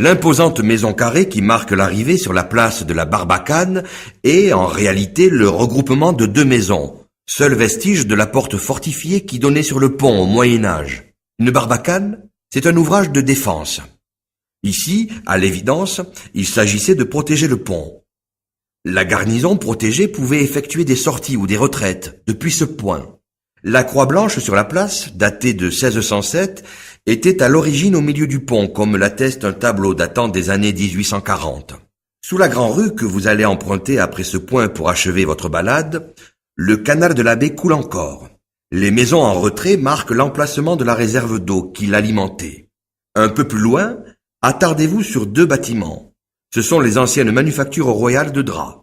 L'imposante maison carrée qui marque l'arrivée sur la place de la Barbacane est en réalité le regroupement de deux maisons, seul vestige de la porte fortifiée qui donnait sur le pont au Moyen-Âge. Une barbacane, c'est un ouvrage de défense. Ici, à l'évidence, il s'agissait de protéger le pont. La garnison protégée pouvait effectuer des sorties ou des retraites depuis ce point. La croix blanche sur la place, datée de 1607, était à l'origine au milieu du pont, comme l'atteste un tableau datant des années 1840. Sous la Grand-Rue que vous allez emprunter après ce point pour achever votre balade, le canal de la baie coule encore. Les maisons en retrait marquent l'emplacement de la réserve d'eau qui l'alimentait. Un peu plus loin, attardez-vous sur deux bâtiments. Ce sont les anciennes manufactures royales de draps.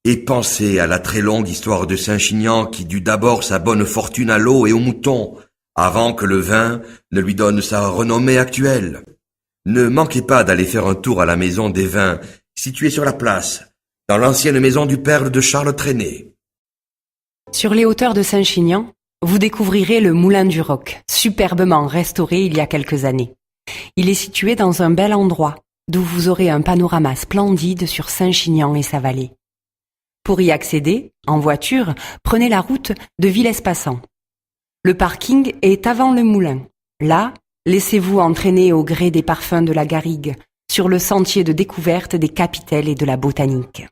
Et pensez à la très longue histoire de Saint-Chinian qui dut d'abord sa bonne fortune à l'eau et aux moutons, avant que le vin ne lui donne sa renommée actuelle. Ne manquez pas d'aller faire un tour à la maison des vins, située sur la place, dans l'ancienne maison du père de Charles Trenet. Sur les hauteurs de Saint-Chinian, vous découvrirez le Moulin du Roc, superbement restauré il y a quelques années. Il est situé dans un bel endroit, d'où vous aurez un panorama splendide sur Saint-Chinian et sa vallée. Pour y accéder, en voiture, prenez la route de Villespassant. Le parking est avant le moulin. Là, laissez-vous entraîner au gré des parfums de la garrigue, sur le sentier de découverte des capitelles et de la botanique.